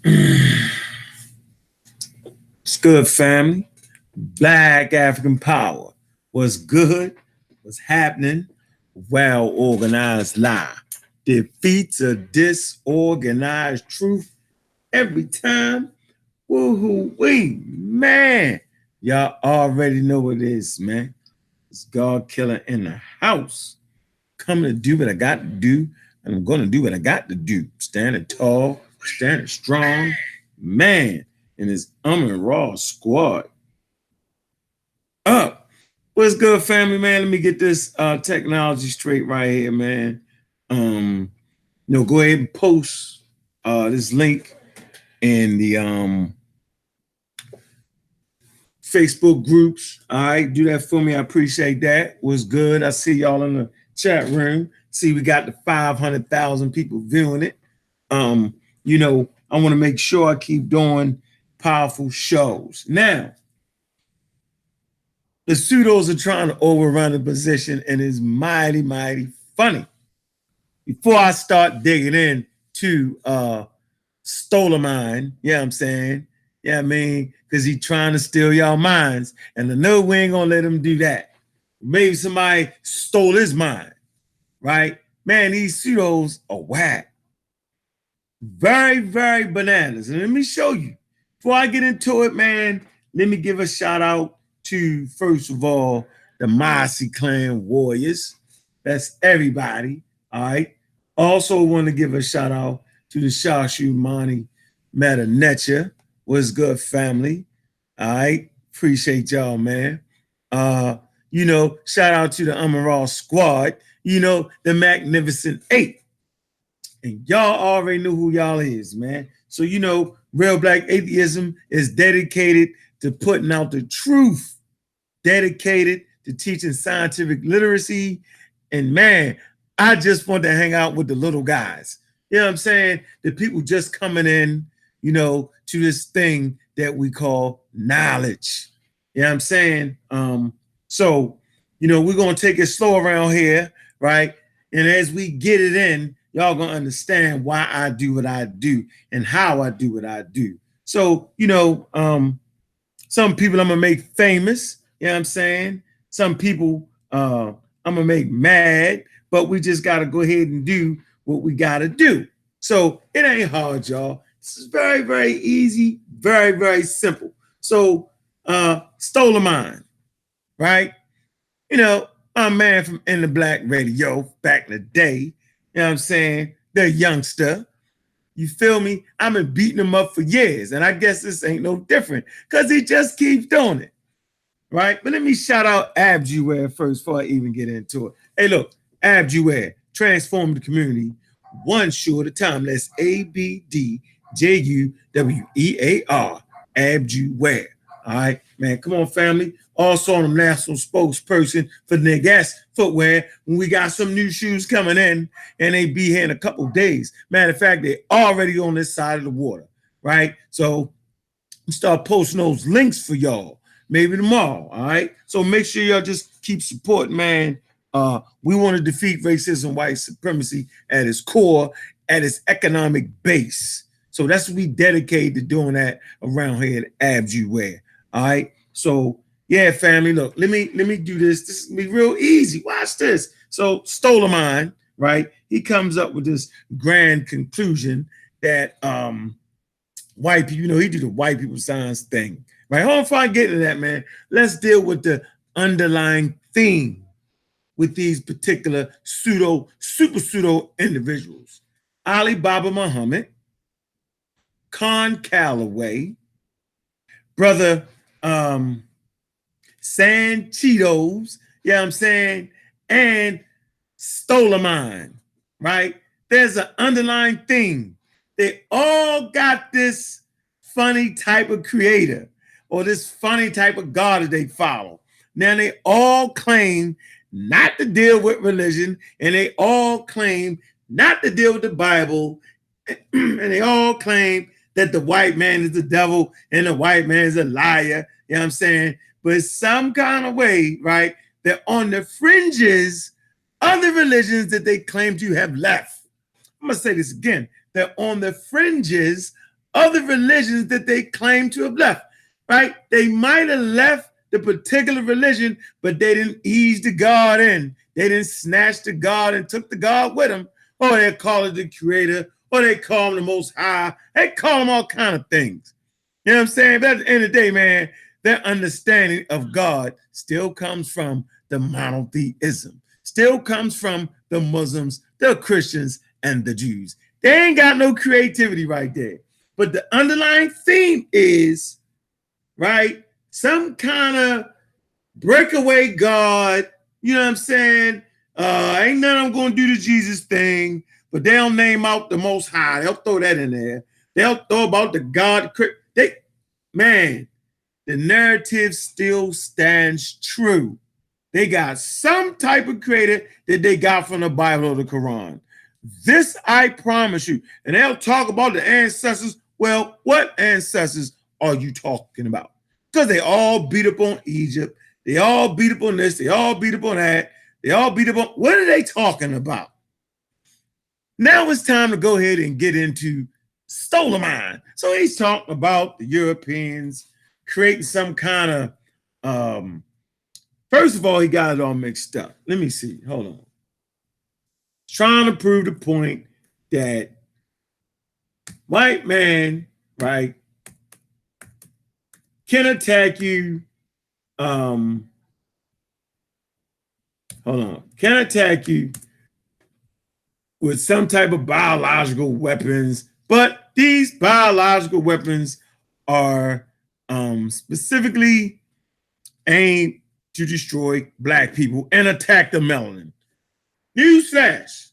It's good, family. Black African power. What's good? What's happening? Well organized lie defeats a disorganized truth every time. Woohoo, wee, man. Y'all already know what it is, man. It's God killer in the house. Coming to do what I got to do, and I'm going to do what I got to do. Standing tall, standing strong, man, in his and raw squad. Up. What's good, family, man? Let me get this technology straight right here, man. Go ahead and post this link in the Facebook groups. All right, do that for me. I appreciate that. What's good? I see y'all in the chat room. See, we got the 500,000 people viewing it. I want to make sure I keep doing powerful shows. Now, the pseudos are trying to overrun the position, and it's mighty, mighty funny. Before I start digging into Stolar A Mind, yeah, I'm saying, yeah, I mean, because he's trying to steal y'all minds, and I know we ain't gonna let him do that. Maybe somebody stole his mind, right? Man, these pseudos are whack. Very, very bananas. And let me show you. Before I get into it, man, let me give a shout out to, first of all, the Mossy Clan Warriors. That's everybody, all right? Also want to give a shout out to the Shashu Mani Metanecha. What's good, family? All right, appreciate y'all, man. Shout out to the Amaral Squad, the Magnificent Eight. And y'all already know who y'all is, man. So, Real Black Atheism is dedicated to putting out the truth, dedicated to teaching scientific literacy. And man, I just want to hang out with the little guys. You know what I'm saying? The people just coming in, to this thing that we call knowledge. You know what I'm saying? We're going to take it slow around here, right? And as we get it in, y'all going to understand why I do what I do and how I do what I do. So, some people I'm going to make famous. You know what I'm saying? Some people I'm going to make mad, but we just got to go ahead and do what we got to do. So it ain't hard, y'all. This is very, very easy, very, very simple. So Stolar A Mind, right? I'm a man from In the Black Radio back in the day. You know what I'm saying? The youngster. You feel me? I've been beating him up for years, and I guess this ain't no different because he just keeps doing it, right? But let me shout out Abjuware first before I even get into it. Hey, look, Abjuware, transform the community one shoe at a time. That's ABDJUWEAR, Abjuware. All right, man, come on, family. Also, I'm national spokesperson for Negas Footwear when we got some new shoes coming in, and they be here in a couple of days. Matter of fact, they're already on this side of the water, right? So start posting those links for y'all, maybe tomorrow, all right? So make sure y'all just keep supporting, man. We want to defeat racism, white supremacy at its core, at its economic base. So that's what we dedicate to doing that around here at Abjuware. All right. So yeah, family. Look, let me do this. This is gonna be real easy. Watch this. So Stolar A Mind, right? He comes up with this grand conclusion that white people, he do the white people science thing, right? Hold on, before I get into that, man. Let's deal with the underlying theme with these particular super pseudo individuals. Ali Baba Muhammad, Con Calloway, brother San Cheetos, you know what I'm saying, and Stolar A Mind, right? There's an underlying theme. They all got this funny type of creator or this funny type of God that they follow. Now they all claim not to deal with religion, and they all claim not to deal with the Bible, and they all claim that the white man is the devil and the white man is a liar. You know what I'm saying? But some kind of way, right, they're on the fringes of the religions that they claim to have left. I'm going to say this again. They're on the fringes other religions that they claim to have left, right? They might have left the particular religion, but they didn't ease the God in. They didn't snatch the God and took the God with them, or they call it the creator, or they call him the most high. They call him all kind of things. You know what I'm saying? But at the end of the day, man, their understanding of God still comes from the monotheism, still comes from the Muslims, the Christians, and the Jews. They ain't got no creativity right there. But the underlying theme is, right, some kind of breakaway God, you know what I'm saying? Ain't none of them going to do the Jesus thing, but they'll name out the Most High. They'll throw that in there. They'll throw about the God. Man, the narrative still stands true. They got some type of creator that they got from the Bible or the Quran. This I promise you. And they'll talk about the ancestors. Well, what ancestors are you talking about? Because they all beat up on Egypt. They all beat up on this. They all beat up on that. They all beat up on. What are they talking about? Now it's time to go ahead and get into Stolar A Mind. So he's talking about the Europeans creating some kind of, first of all, he got it all mixed up. Let me see. Hold on. Trying to prove the point that white man, right, can attack you. Hold on. Can attack you with some type of biological weapons, but these biological weapons are specifically aimed to destroy Black people and attack the melanin. Newsflash: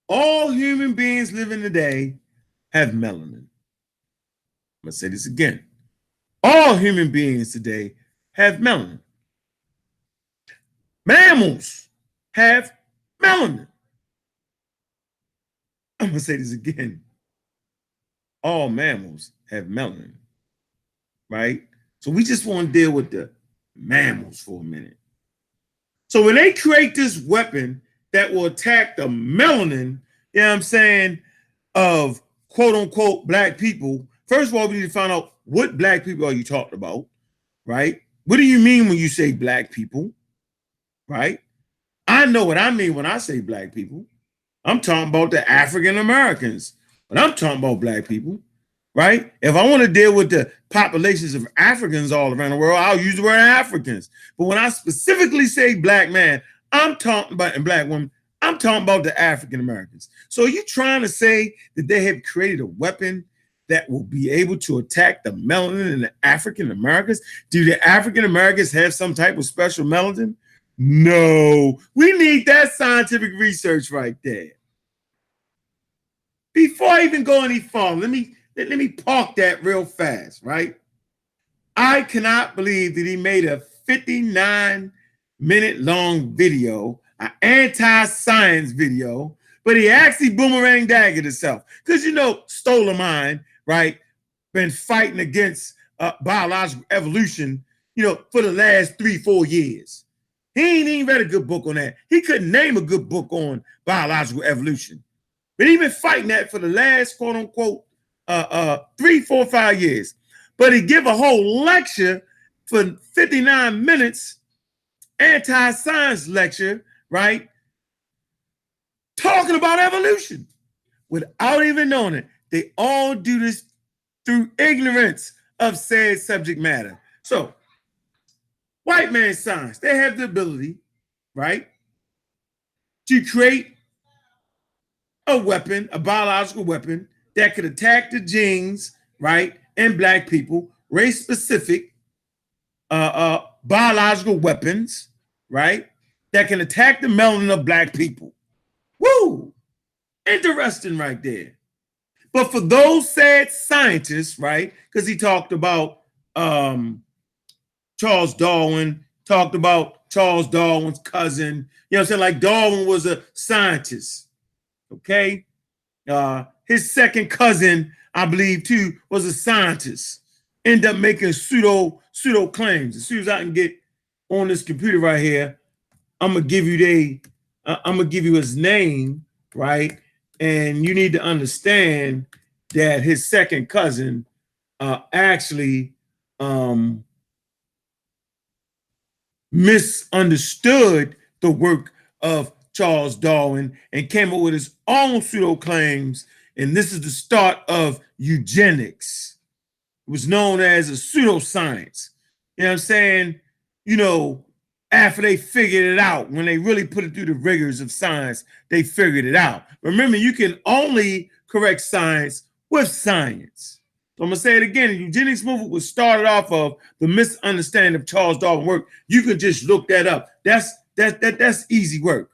all human beings living today have melanin. I'm gonna say this again. All human beings today have melanin. Mammals have melanin. I'm gonna say this again. All mammals have melanin, right? So we just want to deal with the mammals for a minute. So when they create this weapon that will attack the melanin, you know what I'm saying, of quote unquote Black people, first of all, we need to find out what Black people are you talking about, right? What do you mean when you say Black people, right? I know what I mean when I say Black people. I'm talking about the African Americans. When I'm talking about Black people, right? If I want to deal with the populations of Africans all around the world, I'll use the word Africans. But when I specifically say Black man, I'm talking about, and Black woman, I'm talking about the African Americans. So are you trying to say that they have created a weapon that will be able to attack the melanin in the African Americans? Do the African Americans have some type of special melanin? No, we need that scientific research right there. Before I even go any farther, let me park that real fast, right? I cannot believe that he made a 59-minute long video, an anti-science video, but he actually boomerang daggered himself. Because you know, Stolar A Mind, right, been fighting against biological evolution, you know, for the last 3-4 years. He ain't even read a good book on that. He couldn't name a good book on biological evolution. But he's been fighting that for the last quote unquote 3, 4, 5 years. But he give a whole lecture for 59 minutes, anti-science lecture, right? Talking about evolution without even knowing it. They all do this through ignorance of said subject matter. So white man science, they have the ability, right, to create a weapon, a biological weapon that could attack the genes, right, in Black people, race-specific biological weapons, right, that can attack the melanin of Black people. Woo! Interesting right there. But for those said scientists, right, because he talked about Charles Darwin, talked about Charles Darwin's cousin, you know what I'm saying? Like Darwin was a scientist, okay? His second cousin, I believe, too, was a scientist. End up making pseudo claims. As soon as I can get on this computer right here, I'm gonna give you his name, right? And you need to understand that his second cousin actually misunderstood the work of Charles Darwin and came up with his own pseudo claims. And this is the start of eugenics. It was known as a pseudo-science. You know what I'm saying? You know, after they figured it out, when they really put it through the rigors of science, they figured it out. Remember, you can only correct science with science. So I'm gonna say it again. The eugenics movement was started off of the misunderstanding of Charles Darwin's work. You can just look that up. That's easy work,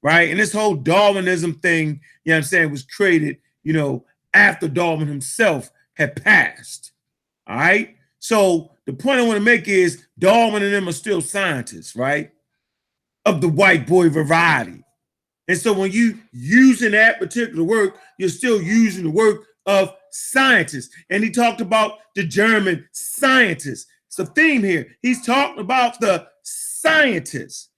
right? And this whole Darwinism thing, you know what I'm saying, was created, you know, after Darwin himself had passed. All right. So the point I want to make is Darwin and them are still scientists, right? Of the white boy variety. And so when you using that particular work, you're still using the work of scientists. And he talked about the German scientists. It's a theme here. He's talking about the scientists.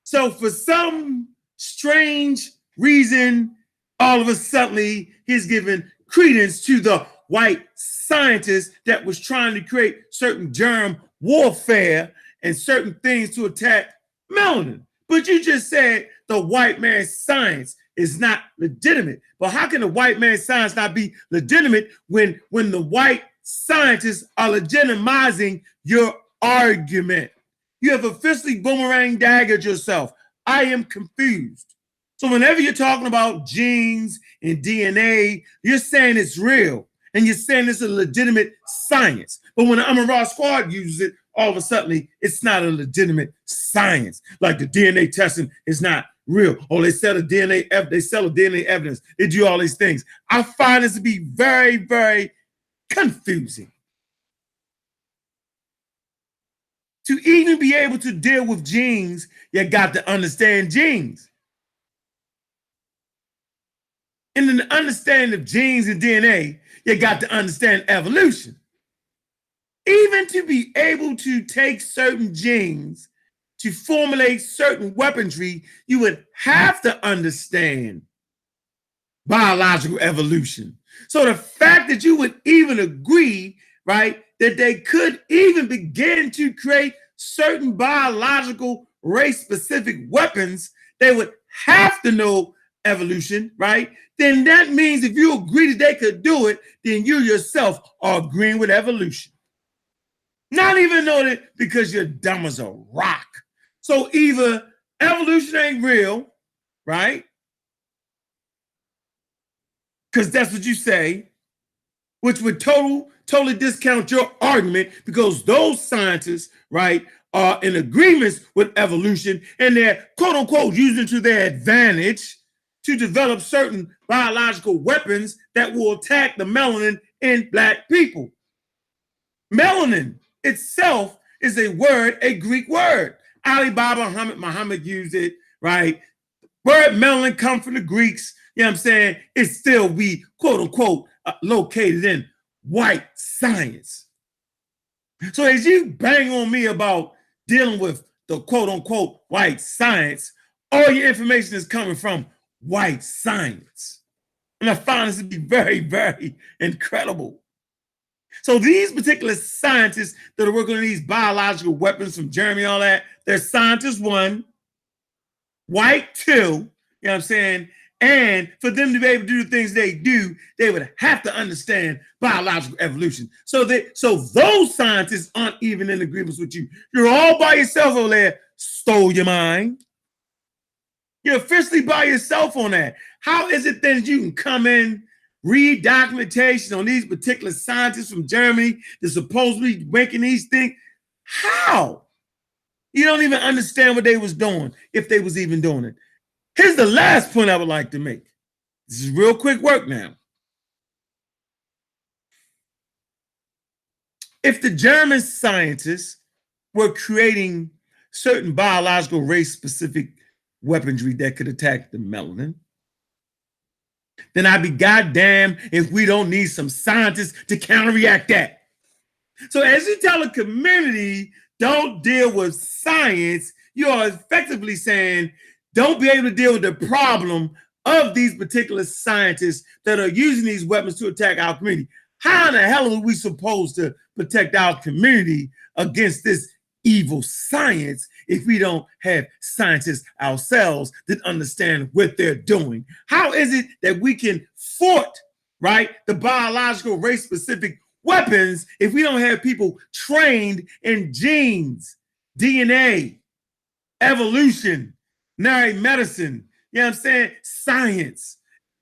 So for some strange reason, all of a sudden he's given credence to the white scientist that was trying to create certain germ warfare and certain things to attack melanin. But you just said the white man's science is not legitimate. But how can the white man's science not be legitimate when the white scientists are legitimizing your argument? You have officially boomerang daggered yourself. I am confused. So whenever you're talking about genes and DNA, you're saying it's real. And you're saying it's a legitimate science. But when the Amara Squad uses it, all of a sudden, it's not a legitimate science. Like the DNA testing is not real. Or they sell a DNA evidence. They do all these things. I find this to be very, very confusing. To even be able to deal with genes, you got to understand genes. And in the understanding of genes and DNA, you got to understand evolution. Even to be able to take certain genes to formulate certain weaponry, you would have to understand biological evolution. So the fact that you would even agree, right, that they could even begin to create certain biological race-specific weapons, they would have to know evolution, right? Then that means if you agree that they could do it, then you yourself are agreeing with evolution. Not even know that because you're dumb as a rock. So either evolution ain't real, right? Because that's what you say, which would totally discount your argument because those scientists, right, are in agreement with evolution and they're quote unquote using it to their advantage to develop certain biological weapons that will attack the melanin in Black people. Melanin itself is a word, a Greek word. Ali Baba Muhammad used it, right? Word melanin comes from the Greeks, you know what I'm saying? It still be quote unquote located in white science. So as you bang on me about dealing with the quote unquote white science, all your information is coming from white science. And I find this to be very, very incredible. So these particular scientists that are working on these biological weapons from Germany, all that, they're scientists one, white two, you know what I'm saying? And for them to be able to do the things they do, they would have to understand biological evolution. So those scientists aren't even in agreement with you. You're all by yourself over there, stole your mind. You're officially by yourself on that. How is it then you can come in, read documentation on these particular scientists from Germany that supposedly making these things? How? You don't even understand what they was doing, if they was even doing it. Here's the last point I would like to make. This is real quick work now. If the German scientists were creating certain biological race-specific weaponry that could attack the melanin, then I'd be goddamn if we don't need some scientists to counteract that. So as you tell a community, don't deal with science, you are effectively saying, don't be able to deal with the problem of these particular scientists that are using these weapons to attack our community. How in the hell are we supposed to protect our community against this evil science if we don't have scientists ourselves that understand what they're doing? How is it that we can thwart, right, the biological race-specific weapons if we don't have people trained in genes, DNA, evolutionary medicine, you know what I'm saying, science?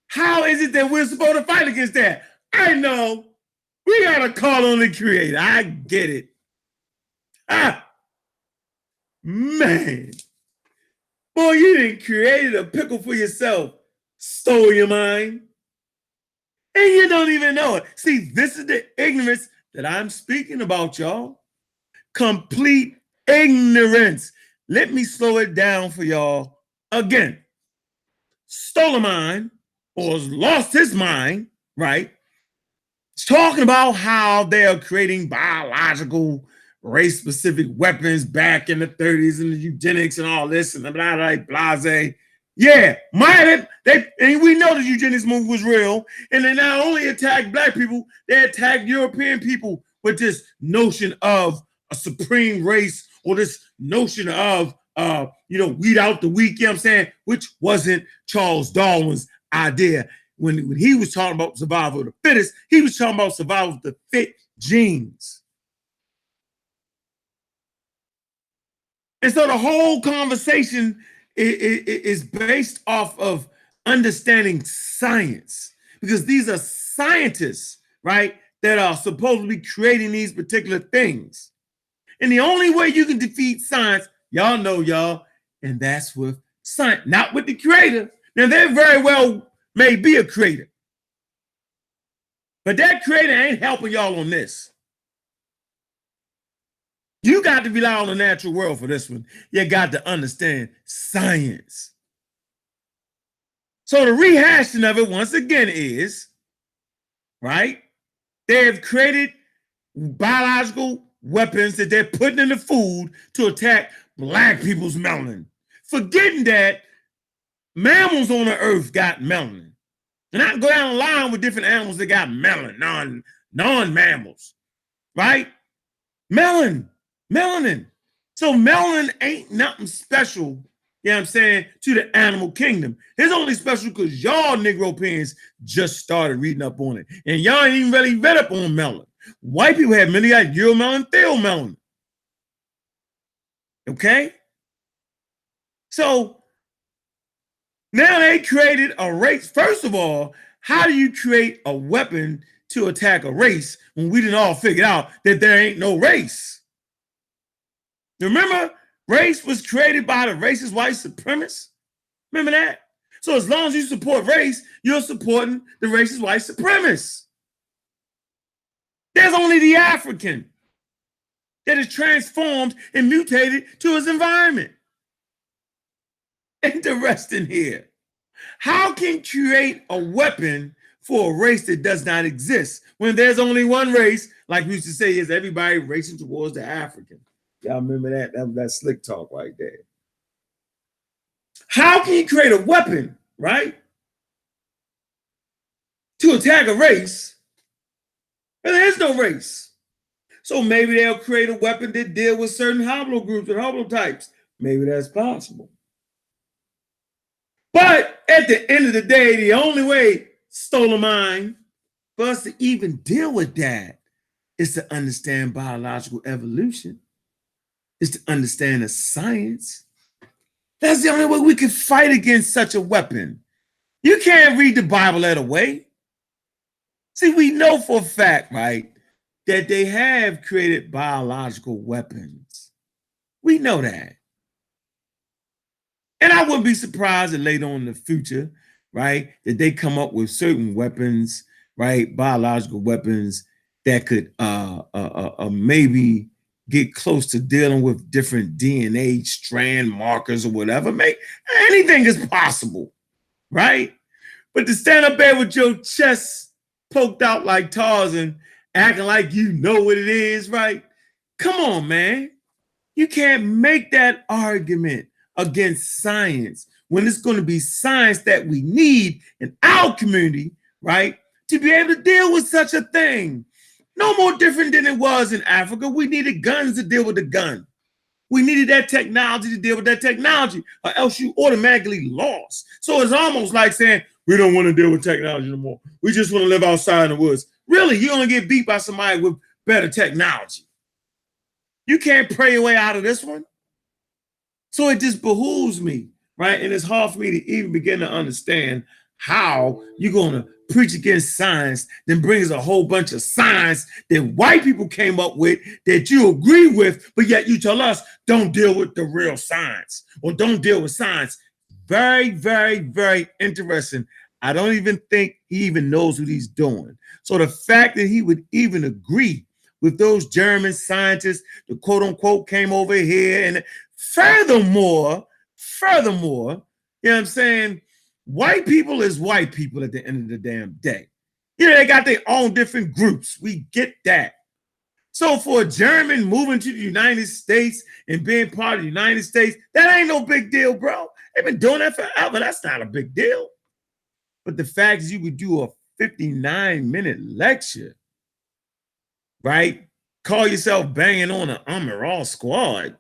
How is it that we're supposed to fight against that? I know. We got to call on the creator. I get it. Man. Boy, you didn't create a pickle for yourself. Stole your mind. And you don't even know it. See, this is the ignorance that I'm speaking about, y'all. Complete ignorance. Let me slow it down for y'all again. Stole a mind or lost his mind, right? It's talking about how they are creating biological race-specific weapons back in the 30s and the eugenics and all this and blah, blah, blase. Yeah, and we know the eugenics movement was real. And they not only attacked black people, they attacked European people with this notion of a supreme race or this notion of, weed out the weak, you know what I'm saying? Which wasn't Charles Darwin's idea. When he was talking about survival of the fittest, he was talking about survival of the fit genes. And so the whole conversation is based off of understanding science, because these are scientists, right, that are supposed to be creating these particular things. And the only way you can defeat science, y'all know, y'all, and that's with science, not with the creator. Now, there very well may be a creator, but that creator ain't helping y'all on this. You got to rely on the natural world for this one. You got to understand science. So the rehashing of it once again is, right, they have created biological weapons that they're putting in the food to attack black people's melanin, forgetting that mammals on the earth got melanin. And I can go down the line with different animals that got melanin, non-mammals, right? Melanin. So melanin ain't nothing special, you know what I'm saying, to the animal kingdom. It's only special because y'all Negropeans just started reading up on it. And y'all ain't even really read up on melanin. White people have many, like uromelanin, theomelanin. Okay? So now they created a race. First of all, how do you create a weapon to attack a race when we didn't all figure out that there ain't no race? Remember, race was created by the racist white supremacists. Remember that? So as long as you support race, you're supporting the racist white supremacists. There's only the African that is transformed and mutated to his environment. Interesting here. How can you create a weapon for a race that does not exist when there's only one race, like we used to say, is everybody racing towards the African? Y'all remember that? That slick talk right there. How can you create a weapon, right, to attack a race? And there is no race. So maybe they'll create a weapon that deal with certain haplogroups and haplotypes. Maybe that's possible. But at the end of the day, the only way, Stolar A Mind, for us to even deal with that is to understand biological evolution, is to understand the science. That's the only way we can fight against such a weapon. You can't read the Bible that way. See, we know for a fact, right, that they have created biological weapons. We know that. And I wouldn't be surprised that later on in the future, right, that they come up with certain weapons, right, biological weapons that could maybe get close to dealing with different DNA strand markers or whatever. Anything is possible, right? But to stand up there with your chest poked out like Tarzan, acting like you know what it is, right? Come on, man. You can't make that argument against science when it's going to be science that we need in our community, right, to be able to deal with such a thing. No more different than it was in Africa. We needed guns to deal with the gun. We needed that technology to deal with that technology, or else you automatically lost. So it's almost like saying, we don't want to deal with technology no more. We just want to live outside in the woods. Really, you're going to get beat by somebody with better technology. You can't pray your way out of this one. So it just behooves me, right? And it's hard for me to even begin to understand how you're going to preach against science, then brings a whole bunch of science that white people came up with that you agree with, but yet you tell us don't deal with the real science or don't deal with science. Very, very, very interesting. I don't even think he even knows what he's doing. So the fact that he would even agree with those German scientists, the quote unquote came over here, and furthermore, you know what I'm saying? White people is white people at the end of the damn day. You know, they got their own different groups. We get that. So for a German moving to the United States and being part of the United States, that ain't no big deal, bro. They've been doing that forever. That's not a big deal. But the fact is you would do a 59-minute lecture, right? Call yourself banging on an Amaral squad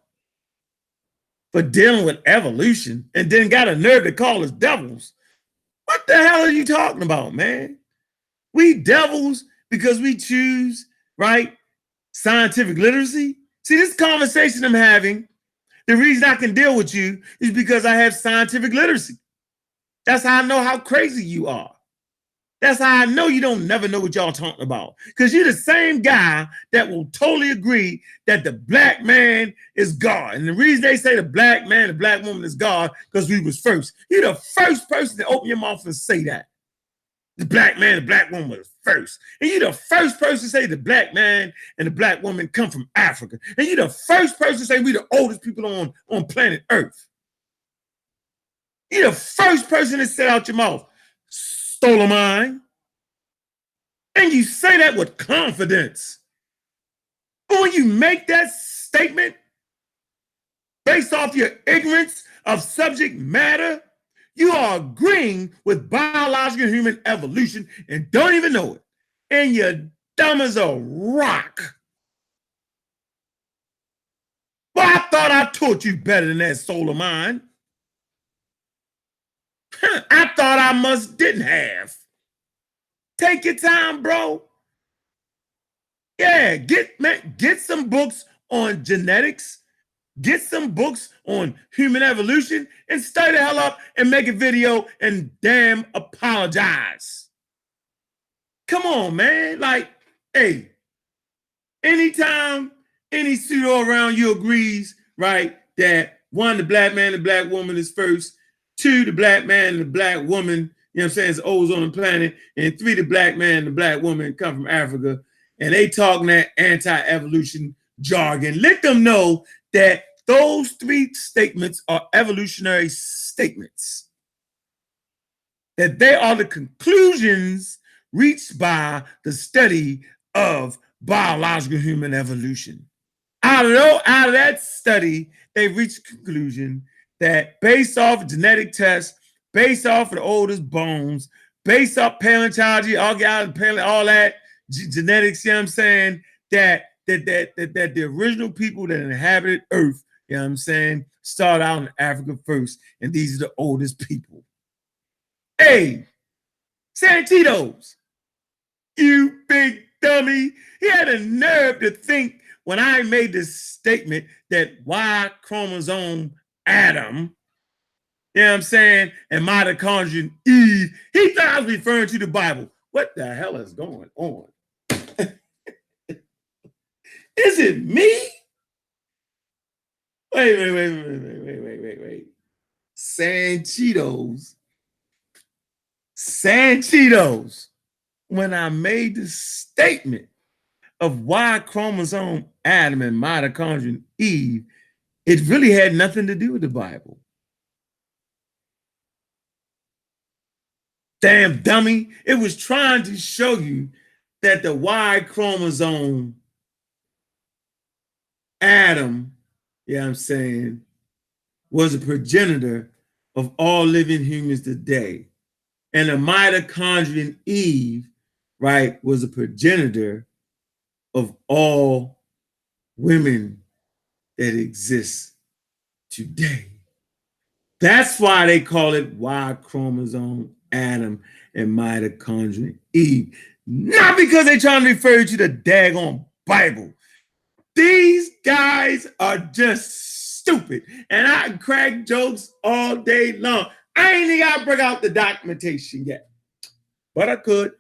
for dealing with evolution and then got a nerve to call us devils. What the hell are you talking about, man? We devils because we choose, right, scientific literacy. See, this conversation I'm having, the reason I can deal with you is because I have scientific literacy. That's how I know how crazy you are. That's how I know you don't never know what y'all talking about. Because you're the same guy that will totally agree that the black man is God. And the reason they say the black man, the black woman is God, because we was first. You're the first person to open your mouth and say that. The black man, the black woman was first. And you're the first person to say the black man and the black woman come from Africa. And you're the first person to say we the oldest people on planet Earth. You're the first person to say out your mouth, Stolar A Mind. And you say that with confidence. But when you make that statement based off your ignorance of subject matter, you are agreeing with biological human evolution and don't even know it. And you're dumb as a rock. Well, I thought I taught you better than that, Stolar A Mind. I thought I didn't have. Take your time, bro. Yeah, get some books on genetics, get some books on human evolution, and study the hell up and make a video and damn apologize. Come on, man. Like, hey, anytime any pseudo around you agrees, right, that one, the black man and the black woman is first, two, the black man and the black woman, you know what I'm saying, is oldest on the planet, and three, the black man and the black woman come from Africa, and they talking that anti-evolution jargon, let them know that those three statements are evolutionary statements. That they are the conclusions reached by the study of biological human evolution. Out of that study, they reached a conclusion that based off of genetic tests, based off of the oldest bones, based off paleontology, all that genetics, you know what I'm saying, that the original people that inhabited Earth, you know what I'm saying, started out in Africa first, and these are the oldest people. Hey, Santitos, you big dummy. He had a nerve to think when I made this statement that Y chromosome Adam, you know what I'm saying, and mitochondrion Eve, he thought I was referring to the Bible. What the hell is going on? Is it me? Wait. Sanchitos. When I made the statement of Y chromosome Adam and mitochondrion Eve, it really had nothing to do with the Bible. Damn dummy. It was trying to show you that the Y chromosome Adam, yeah, I'm saying, was a progenitor of all living humans today. And the mitochondrial Eve, right, was a progenitor of all women that exist today. That's why they call it Y chromosome Adam and mitochondrial Eve. Not because they're trying to refer to the daggone Bible. These guys are just stupid. And I can crack jokes all day long. I ain't even got to bring out the documentation yet. But I could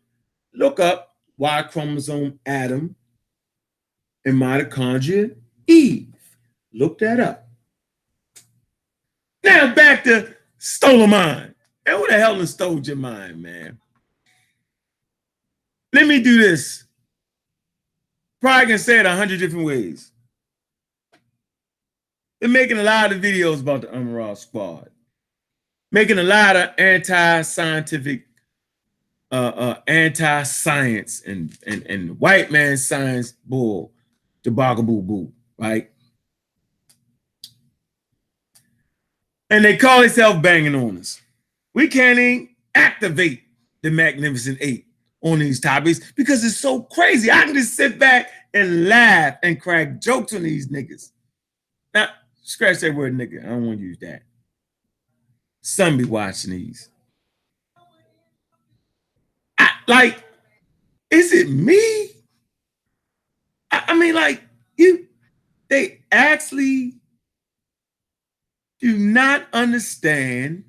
look up Y chromosome Adam and mitochondria Eve. Look that up. Now back to Stolar A Mind. Man, who the hell has stole your mind, man? Let me do this. Probably can say it 100 different ways. They're making a lot of videos about the Unraw Squad. Making a lot of anti-scientific, anti-science and white man science bull, boo, right? And they call themselves banging on us. We can't even activate the Magnificent Eight on these topics because it's so crazy. I can just sit back and laugh and crack jokes on these niggas. Now, scratch that word nigga. I don't want to use that. Some be watching these. Like, is it me? I mean, like, they actually do not understand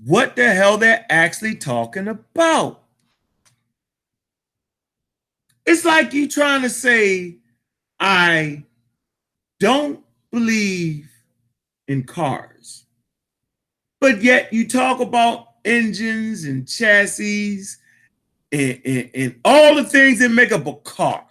what the hell they're actually talking about. It's like you trying to say, I don't believe in cars, but yet you talk about engines and chassis and all the things that make up a car.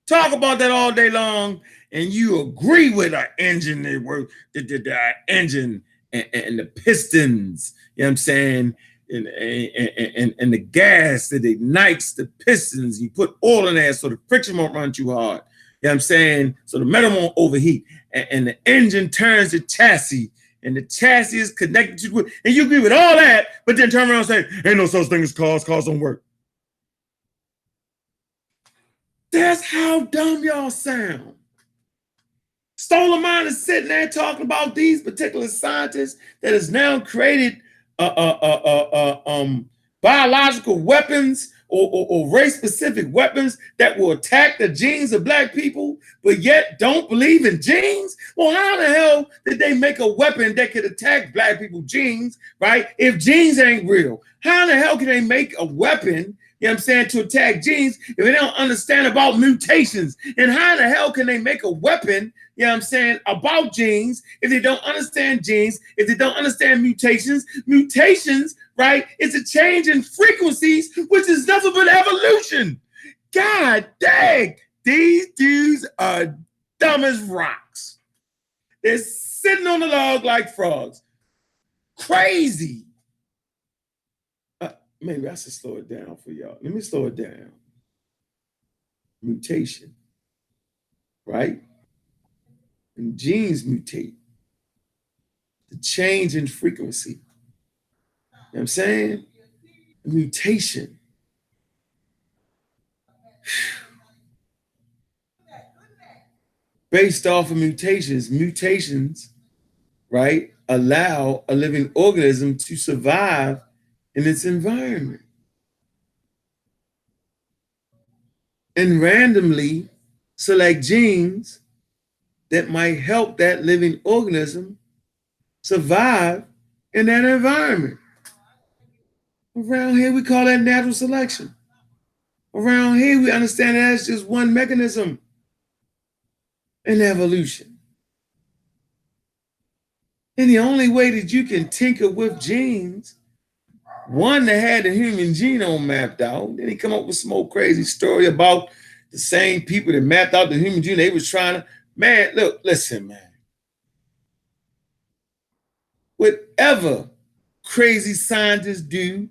Talk about that all day long, and you agree with our engine, the engine and the pistons, you know what I'm saying, and the gas that ignites the pistons. You put oil in there so the friction won't run too hard. You know what I'm saying? So the metal won't overheat. And the engine turns the chassis, and the chassis is connected to it. And you agree with all that, but then turn around and say, ain't no such thing as cars don't work. That's how dumb y'all sound. Stolar A Mind is sitting there talking about these particular scientists that has now created biological weapons or race-specific weapons that will attack the genes of Black people, but yet don't believe in genes? Well, how the hell did they make a weapon that could attack Black people's genes, right? If genes ain't real, how the hell can they make a weapon, you know what I'm saying, to attack genes if they don't understand about mutations? And how the hell can they make a weapon, you know what I'm saying, about genes if they don't understand genes, if they don't understand mutations? Mutations, right, is a change in frequencies, which is nothing but evolution. God dang, these dudes are dumb as rocks. They're sitting on the log like frogs. Crazy. Maybe I should slow it down for y'all. Let me slow it down. Mutation, right? And genes mutate. The change in frequency. You know what I'm saying? Mutation. Based off of mutations, right, allow a living organism to survive in its environment. And randomly select genes that might help that living organism survive in that environment. Around here, we call that natural selection. Around here, we understand that that's just one mechanism in evolution. And the only way that you can tinker with genes, one that had the human genome mapped out, then he come up with some old crazy story about the same people that mapped out the human genome. They was trying to, man, look, listen, man. Whatever crazy scientists do,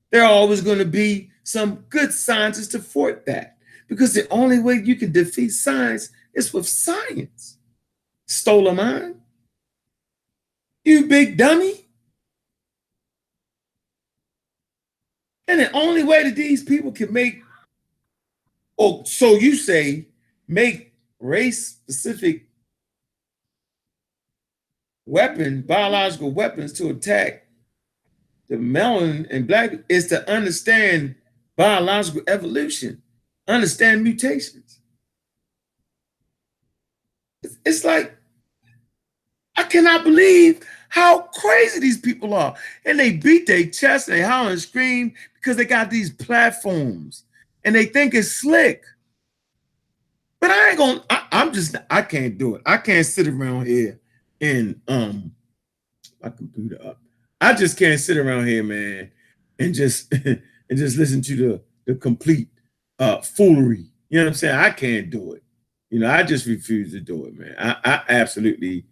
there are always going to be some good scientists to thwart that, because the only way you can defeat science is with science. Stolar A Mind. You big dummy. And the only way that these people can make, or so you say, make race-specific weapons, biological weapons to attack the melanin and black is to understand biological evolution, understand mutations. It's like, I cannot believe how crazy these people are. And they beat their chest and they holler and scream because they got these platforms and they think it's slick. But I ain't gonna, I can't do it. I can't sit around here and my computer up. I just can't sit around here, man, and just and just listen to the complete foolery. You know what I'm saying? I can't do it. You know, I just refuse to do it, man. I absolutely,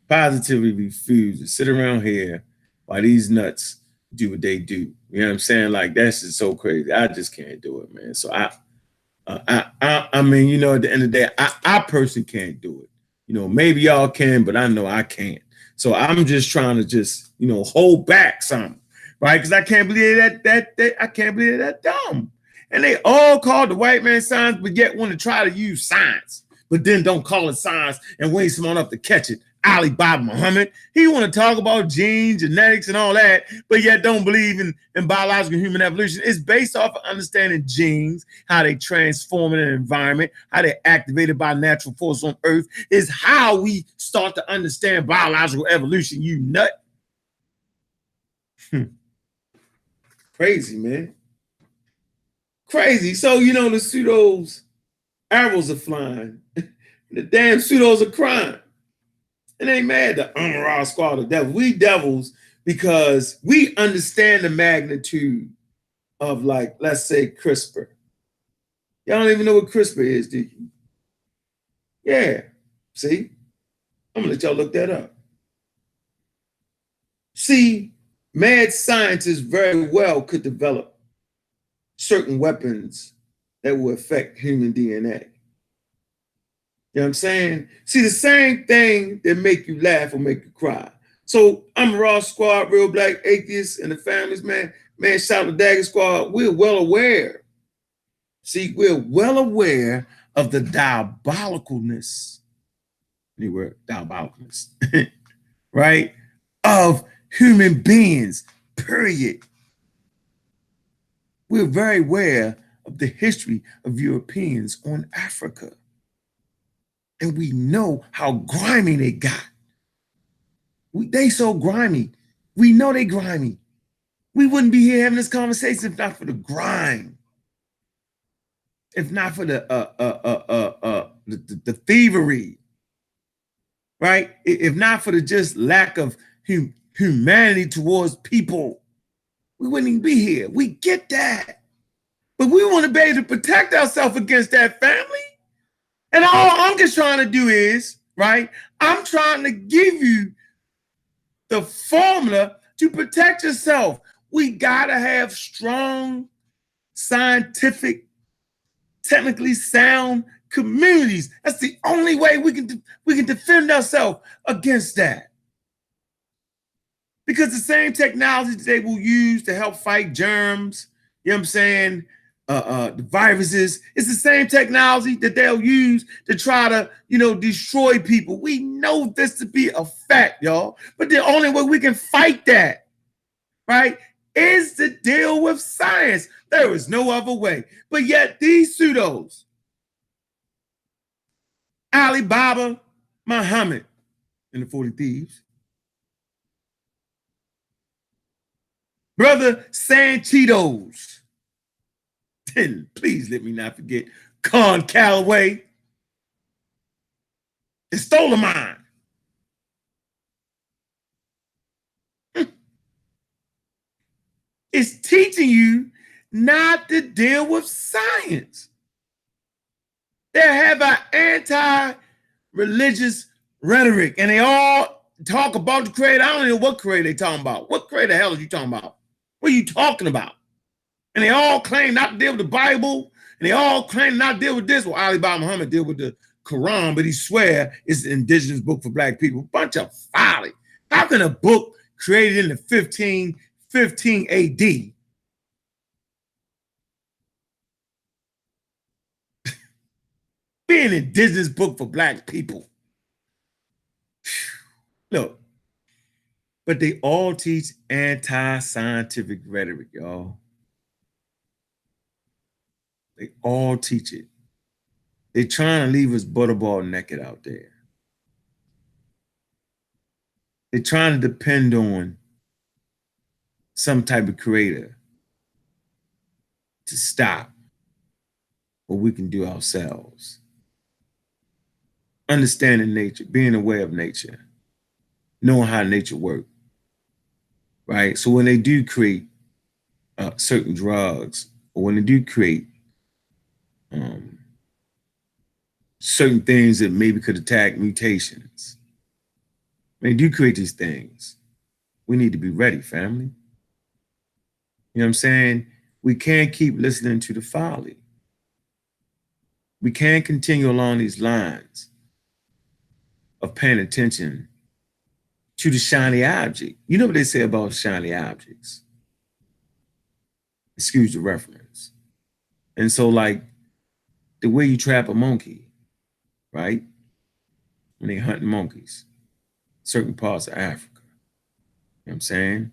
positively refuse to sit around here while these nuts do what they do. You know what I'm saying? Like, that's just so crazy. I just can't do it, man. So I mean, you know, at the end of the day, I personally can't do it. You know, maybe y'all can, but I know I can't. So I'm just trying to just, you know, hold back some, right? Because I can't believe that I can't believe that dumb. And they all call the white man science, but yet want to try to use science, but then don't call it science and wait someone up to catch it. Ali Baba Muhammad, he want to talk about genes, genetics, and all that, but yet don't believe in biological human evolution. It's based off of understanding genes, how they transform in an environment, how they're activated by natural force on Earth, is how we start to understand biological evolution, you nut. Crazy, man. Crazy. So, you know, the pseudos, arrows are flying. The damn pseudos are crying. And they mad the Umrah squad of devils. We devils because we understand the magnitude of, like, let's say CRISPR. Y'all don't even know what CRISPR is, do you? Yeah. See? I'm gonna let y'all look that up. See, mad scientists very well could develop certain weapons that will affect human DNA. You know what I'm saying? See, the same thing that make you laugh or make you cry. So I'm a Raw Squad, Real Black Atheists, and the families, man. Man, shout the Dagger Squad. We're well aware. See, we're well aware of the diabolicalness. Anyway, diabolicalness, right? Of human beings, period. We're very aware of the history of Europeans on Africa. And we know how grimy they got. They so grimy. We know they grimy. We wouldn't be here having this conversation if not for the grime. If not for the thievery, right? If not for the just lack of humanity towards people, we wouldn't even be here. We get that. But we want to be able to protect ourselves against that, family. And all I'm just trying to do is, right, I'm trying to give you the formula to protect yourself. We gotta have strong, scientific, technically sound communities. That's the only way we can defend ourselves against that. Because the same technology they will use to help fight germs, you know what I'm saying, the viruses, it's the same technology that they'll use to try to, you know, destroy people. We know this to be a fact, y'all. But the only way we can fight that, right, is to deal with science. There is no other way. But yet these pseudos, Ali Baba Muhammad and the 40 Thieves, Brother Sanchitos, please let me not forget Con Calloway and Stolar A Mind. It's teaching you not to deal with science. They have an anti-religious rhetoric, and they all talk about the creator. I don't know what creator they talking about. What creator the hell are you talking about? What are you talking about? And they all claim not to deal with the Bible, and they all claim not to deal with this. Well, Ali Baba Muhammad deal with the Quran, but he swear it's the indigenous book for black people. Bunch of folly. How can a book created in the 1515 AD be an indigenous book for black people? Look, but they all teach anti-scientific rhetoric, y'all. They all teach it. They're trying to leave us butterball naked out there. They're trying to depend on some type of creator to stop what we can do ourselves. Understanding nature, being aware of nature, knowing how nature works, right? So when they do create certain drugs, or when they do create certain things that maybe could attack mutations, when they do create these things, we need to be ready, family. You know what I'm saying? We can't keep listening to the folly. We can't continue along these lines of paying attention to the shiny object. You know what they say about shiny objects? Excuse the reference. And so, like, the way you trap a monkey, right? When they hunting monkeys, certain parts of Africa, you know what I'm saying?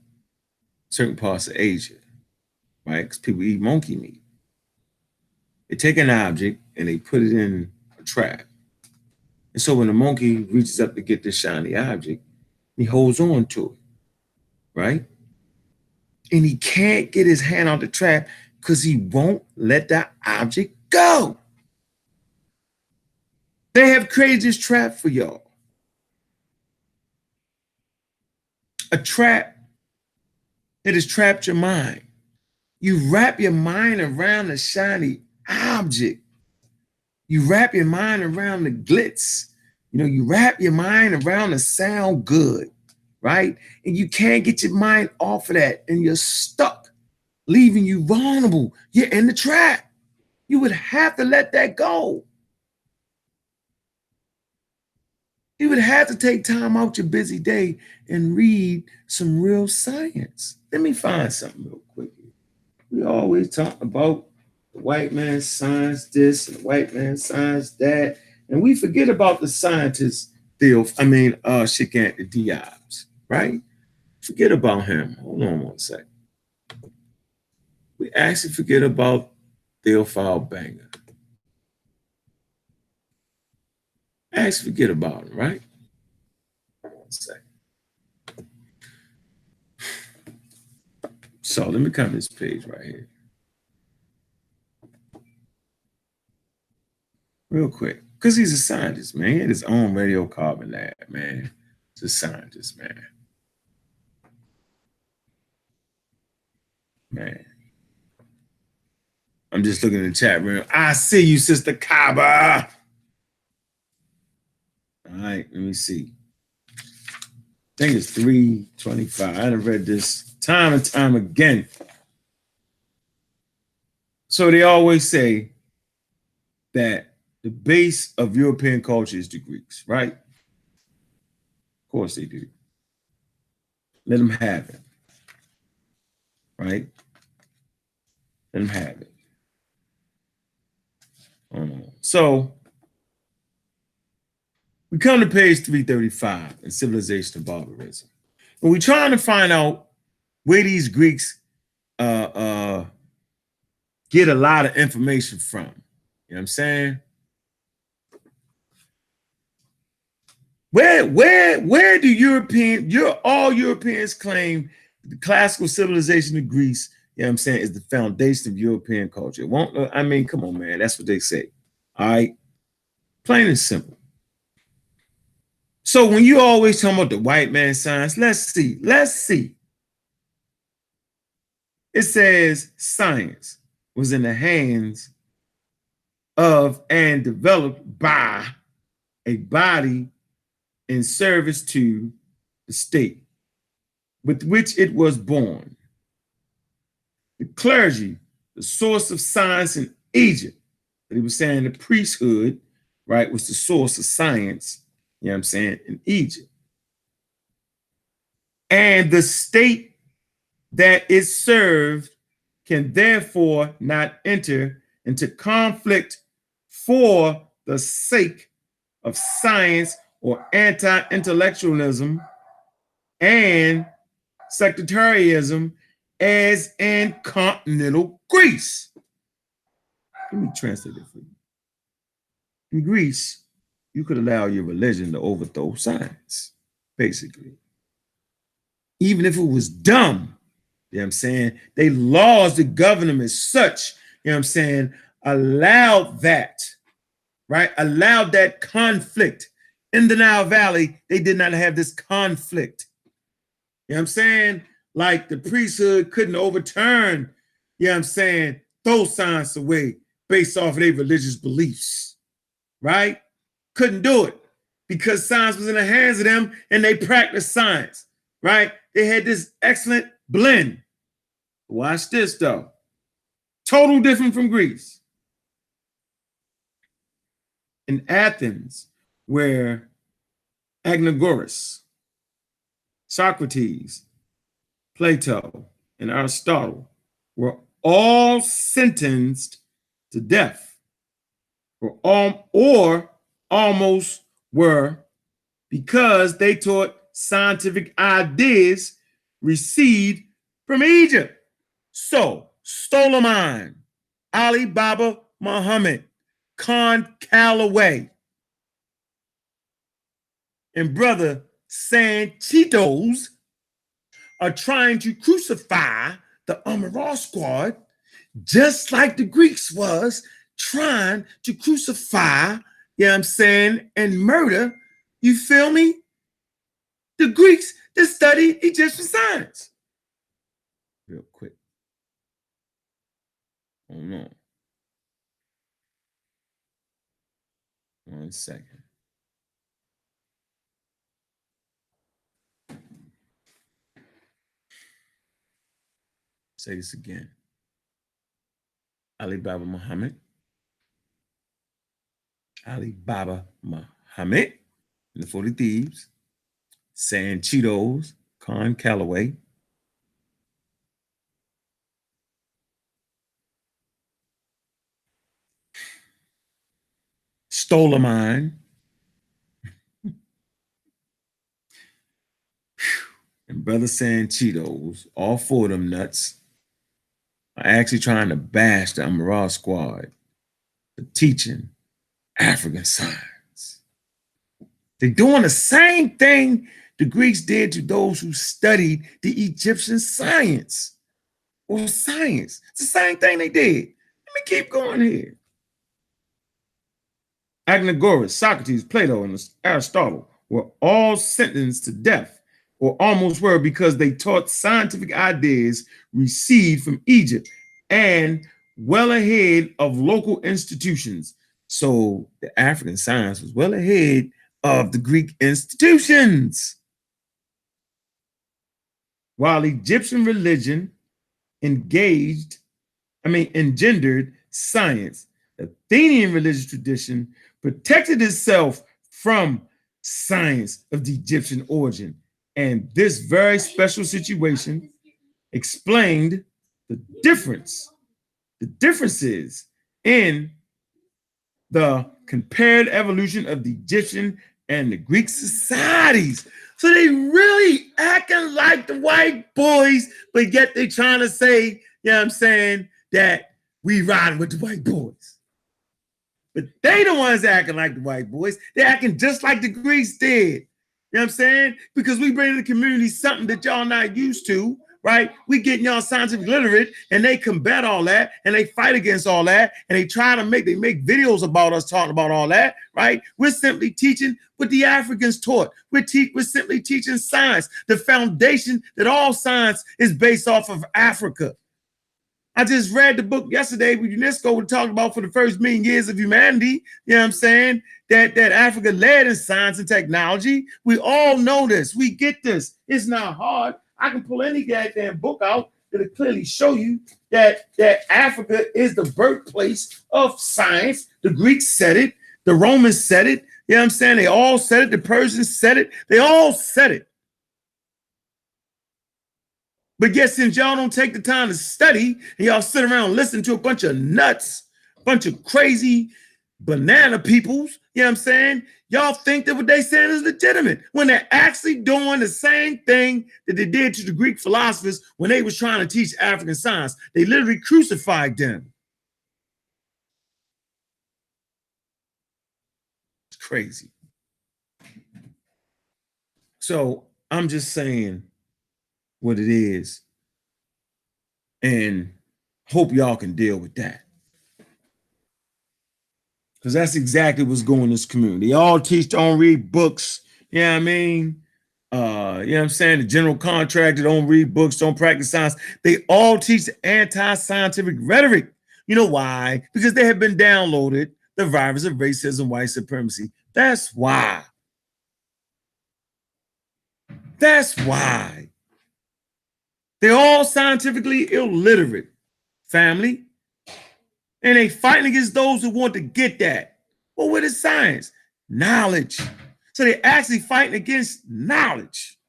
Certain parts of Asia, right? Because people eat monkey meat. They take an object and they put it in a trap. And so when the monkey reaches up to get this shiny object, he holds on to it, right? And he can't get his hand out the trap because he won't let that object go. They have created this trap for y'all. A trap that has trapped your mind. You wrap your mind around the shiny object. You wrap your mind around the glitz. You know, you wrap your mind around the sound good, right? And you can't get your mind off of that, and you're stuck, leaving you vulnerable. You're in the trap. You would have to let that go. You would have to take time out your busy day and read some real science. Let me find something real quick. We always talk about the white man's science this and the white man's science that, and we forget about the scientists, Shigant Diabs, right? Forget about him. Hold on one second. We actually forget about Theophile Banger. Actually forget about him, right? One second. So let me come to this page right here. Real quick. Because he's a scientist, man. He had his own radiocarbon lab, man. He's a scientist, man. Man. I'm just looking in the chat room. I see you, Sister Kaba. All right, let me see. I think it's 325. I have read this time and time again. So they always say that the base of European culture is the Greeks, right? Of course they do. Let them have it, right? Let them have it. So we come to page 335 in Civilization of Barbarism. And we're trying to find out where these Greeks get a lot of information from. You know what I'm saying? Where do all Europeans claim the classical civilization of Greece, you know what I'm saying, is the foundation of European culture? It won't, I mean, come on, man. That's what they say. All right. Plain and simple. So when you always talk about the white man science, let's see. It says science was in the hands of and developed by a body in service to the state with which it was born. The clergy, the source of science in Egypt, but he was saying the priesthood, right, was the source of science, you know what I'm saying, in Egypt. and the state that is served can therefore not enter into conflict for the sake of science or anti-intellectualism and sectarianism as in continental Greece. Let me translate it for you. In Greece, you could allow your religion to overthrow science, basically. Even if it was dumb, you know what I'm saying? They laws that govern them as such, you know what I'm saying, allowed that, right? Allowed that conflict. In the Nile Valley, they did not have this conflict. You know what I'm saying? Like the priesthood couldn't overturn, you know what I'm saying, throw science away based off of their religious beliefs, right? Couldn't do it because science was in the hands of them and they practiced science, right? They had this excellent blend. Watch this though. Total different from Greece. In Athens, where Anaxagoras, Socrates, Plato, and Aristotle were all sentenced to death, or almost were, because they taught scientific ideas received from Egypt. So, Stolar A Mind, Ali Baba Muhammad, Con Calloway, and brother Sanchitos are trying to crucify the Amaral squad, just like the Greeks was trying to crucify, you know what I'm saying, and murder, you feel me? The Greeks that studied Egyptian science. Real quick. Hold on. 1 second. Say this again. Ali Baba Muhammad, and the 40 Thieves, Sanchitos, Con Calloway, Stolar A Mind, and brother Sanchitos, all four of them nuts, are actually trying to bash the Amaral squad for teaching African science. They're doing the same thing the Greeks did to those who studied the Egyptian science or science. It's the same thing they did. Let me keep going here. Anaxagoras, Socrates, Plato, and Aristotle were all sentenced to death, or almost were, because they taught scientific ideas received from Egypt and well ahead of local institutions. So the African science was well ahead of the Greek institutions. While Egyptian religion engendered science, the Athenian religious tradition protected itself from science of the Egyptian origin. And this very special situation explained the differences in the compared evolution of the Egyptian and the Greek societies. So they really acting like the white boys, but yet they trying to say, you know what I'm saying, that we riding with the white boys. But they the ones acting like the white boys. They're acting just like the Greeks did. You know what I'm saying? Because we bring to the community something that y'all not used to, right? We getting y'all scientific literate, and they combat all that, and they fight against all that, and they make videos about us talking about all that, right? We're simply teaching what the Africans taught. We're simply teaching science, the foundation that all science is based off of Africa. I just read the book yesterday with UNESCO. We talked about for the first million years of humanity, you know what I'm saying, that Africa led in science and technology. We all know this. We get this. It's not hard. I can pull any goddamn book out that'll clearly show you that Africa is the birthplace of science. The Greeks said it. The Romans said it. You know what I'm saying? They all said it. The Persians said it. They all said it. But yet, since y'all don't take the time to study and y'all sit around and listen to a bunch of nuts, bunch of crazy banana peoples, you know what I'm saying? Y'all think that what they saying is legitimate when they're actually doing the same thing that they did to the Greek philosophers when they was trying to teach African science. They literally crucified them. It's crazy. So I'm just saying what it is and hope y'all can deal with that. Because that's exactly what's going in this community. They all teach, don't read books. You know what I mean? You know what I'm saying? The general contractor don't read books, don't practice science. They all teach anti-scientific rhetoric. You know why? Because they have been downloaded the virus of racism, white supremacy. That's why. That's why. They're all scientifically illiterate, family. And they fighting against those who want to get that. Well, what is science? Knowledge. So they're actually fighting against knowledge.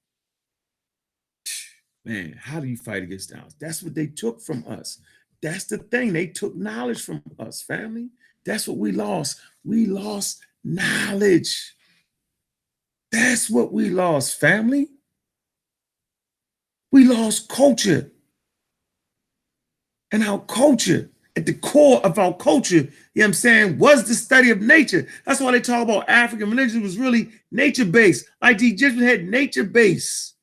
Man, how do you fight against knowledge? That's what they took from us. That's the thing. They took knowledge from us, family. That's what we lost. We lost knowledge. That's what we lost, family. We lost culture. And our culture, at the core of our culture, you know what I'm saying, was the study of nature. That's why they talk about African religion was really nature-based. Like the Egyptians had nature-based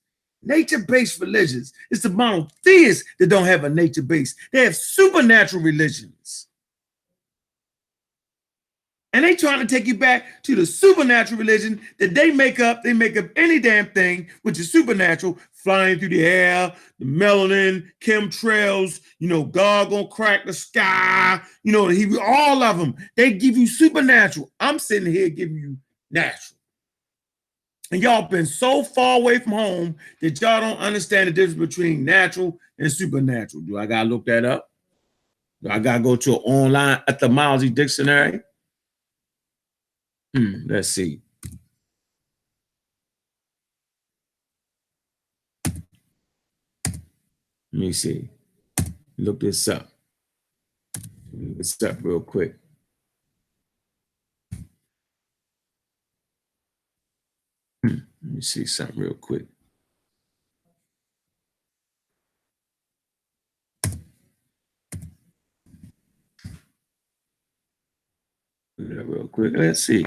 religions. It's the monotheists that don't have a nature base. They have supernatural religions. And they trying to take you back to the supernatural religion that they make up. They make up any damn thing, which is supernatural, flying through the air, the melanin, chemtrails, you know, God gonna crack the sky, you know, all of them. They give you supernatural. I'm sitting here giving you natural. And y'all been so far away from home that y'all don't understand the difference between natural and supernatural. Do I gotta look that up? Do I gotta go to an online etymology dictionary? Let's see. Let me see. Look this up. Look this up real quick. Let me see something real quick. Real quick. Let's see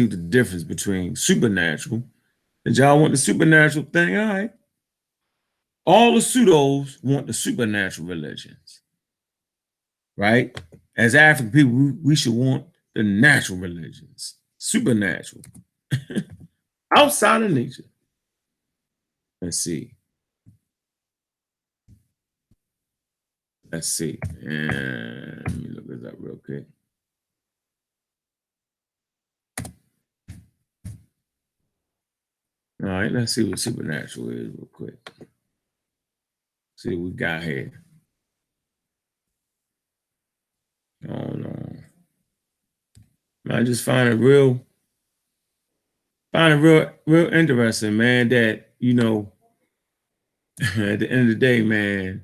the difference between supernatural. Did y'all want the supernatural thing? All right. All the pseudos want the supernatural religions, right? As African people, we should want the natural religions, supernatural, outside of nature. Let's see. And let me look this up real quick. All right, let's see what supernatural is real quick. See what we got here. Hold on. I just find it real interesting, man, that, you know, at the end of the day, man,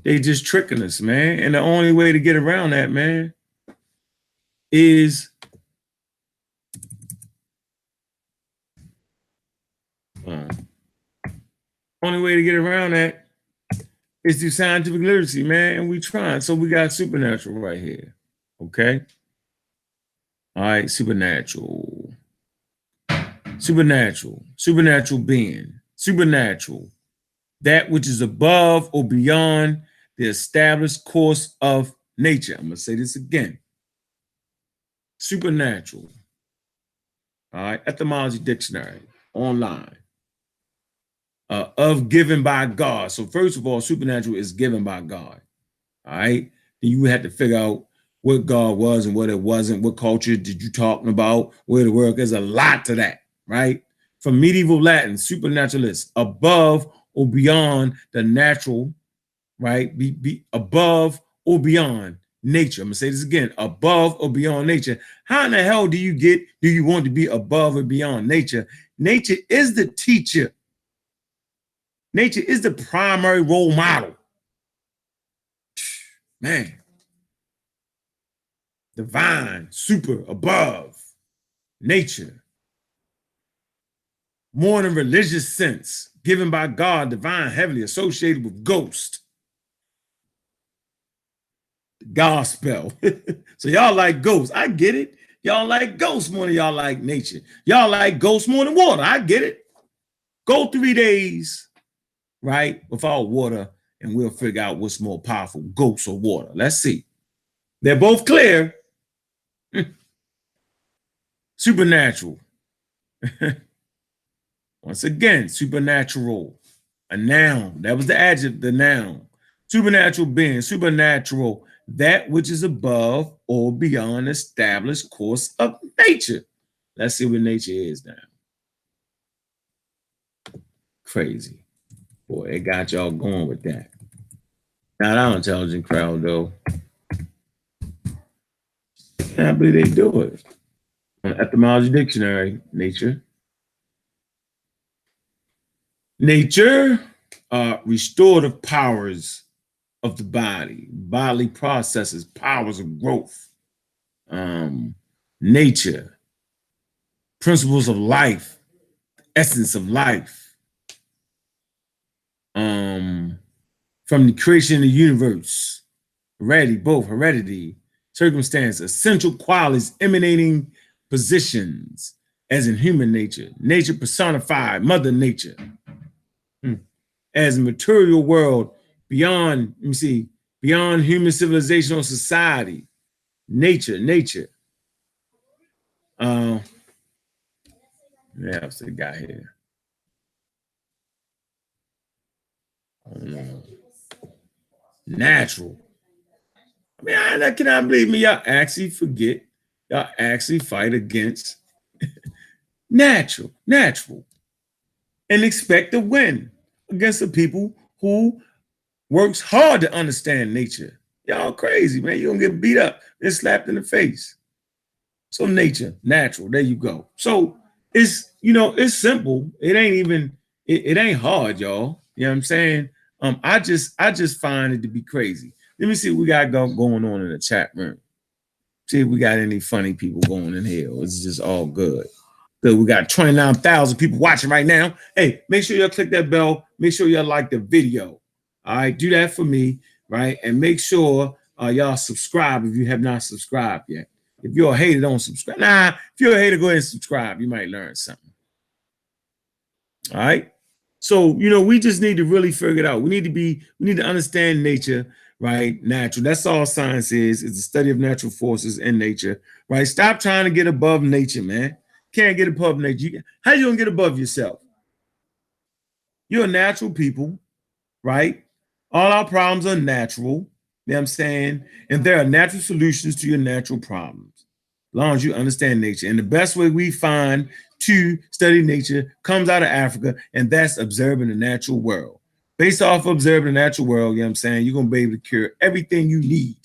they just tricking us, man. And the only way to get around that, man, is only way to get around that is through scientific literacy, man. And we trying. So we got supernatural right here. Okay. All right, supernatural being, supernatural, that which is above or beyond the established course of nature. I'm going to say this again. Supernatural. All right, etymology dictionary, online. Of given by God. So first of all, supernatural is given by God. All right. Then you had to figure out what God was and what it wasn't. What culture did you talking about? Where the world? There's a lot to that, right? From medieval Latin, supernaturalist, above or beyond the natural, right? Be above or beyond nature. I'm gonna say this again: above or beyond nature. How in the hell do you want to be above or beyond nature? Nature is the teacher. Nature is the primary role model. Man. Divine, super, above, nature. More in a religious sense, given by God, divine, heavily associated with ghost. The gospel. So y'all like ghosts. I get it. Y'all like ghosts more than y'all like nature. Y'all like ghosts more than water. I get it. Go 3 days, right, without water, and we'll figure out what's more powerful, ghosts or water. Let's see. They're both clear. Supernatural. Once again, supernatural, a noun. That was the adjective, the noun. Supernatural being, supernatural, that which is above or beyond established course of nature. Let's see what nature is now. Crazy. Boy, it got y'all going with that. Not our intelligent crowd, though. I believe they do it. On Etymology Dictionary, nature. Nature, restorative powers of the body, bodily processes, powers of growth. Nature, principles of life, essence of life. From the creation of the universe, heredity, circumstance, essential qualities emanating positions, as in human nature. Nature personified, mother nature. As a material world beyond, beyond human civilization or society. Nature. Yeah, what's the guy here? Natural. I mean, I cannot believe me. Y'all actually forget. Y'all actually fight against natural, and expect to win against the people who works hard to understand nature. Y'all crazy, man. You're gonna get beat up and slapped in the face. So nature, natural, there you go. So it's, it's simple. It ain't even, it ain't hard, y'all. You know what I'm saying? I just find it to be crazy. Let me see what we got going on in the chat room. See if we got any funny people going in here. It's just all good. So we got 29,000 people watching right now. Hey, make sure y'all click that bell. Make sure y'all like the video. All right, do that for me, right? And make sure y'all subscribe if you have not subscribed yet. If you're a hater, don't subscribe. Nah, if you're a hater, go ahead and subscribe. You might learn something. All right. So, we just need to really figure it out. We need to understand nature, right? Natural. That's all science is. It's the study of natural forces in nature, right? Stop trying to get above nature, man. Can't get above nature. How you gonna get above yourself? You're a natural people, right? All our problems are natural. You know what I'm saying? And there are natural solutions to your natural problems, as long as you understand nature. And the best way we find to study nature comes out of Africa, and that's observing the natural world. Based off observing the natural world, you know what I'm saying, you're going to be able to cure everything you need.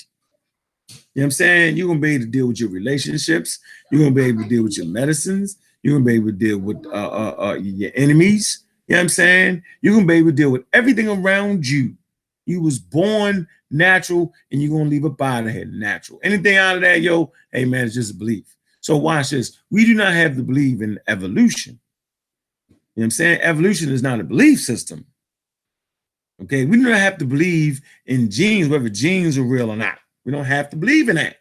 You know what I'm saying? You're going to be able to deal with your relationships. You're going to be able to deal with your medicines. You're going to be able to deal with your enemies. You know what I'm saying? You're going to be able to deal with everything around you. You was born natural, and you're going to leave up out of here natural. Anything out of that, yo, hey, man, it's just a belief. So watch this. We do not have to believe in evolution. You know what I'm saying? Evolution is not a belief system. Okay? We do not have to believe in genes, whether genes are real or not. We don't have to believe in that.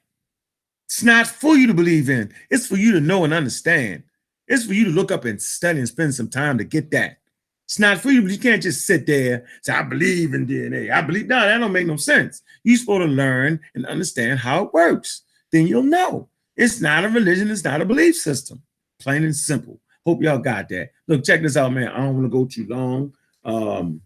It's not for you to believe in. It's for you to know and understand. It's for you to look up and study and spend some time to get that. It's not for you, but you can't just sit there and say, I believe in DNA. I believe, no, that don't make no sense. You're supposed to learn and understand how it works. Then you'll know. It's not a religion. It's not a belief system. Plain and simple. Hope y'all got that. Look, check this out, man. I don't want to go too long.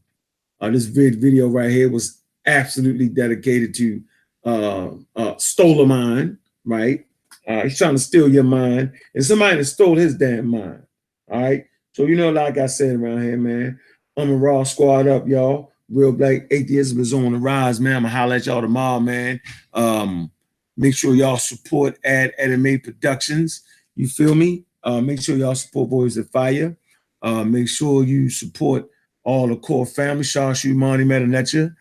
This video right here was absolutely dedicated to Stolar A Mind, right? He's trying to steal your mind. And somebody that stole his damn mind. All right. So, like I said around here, man, I'm a raw squad up, y'all. Real black atheism is on the rise, man. I'm gonna holler at y'all tomorrow, man. Make sure y'all support Anime Productions. You feel me? Make sure y'all support Boys of Fire. Make sure you support all the core family. Shashu Mani Metanetia.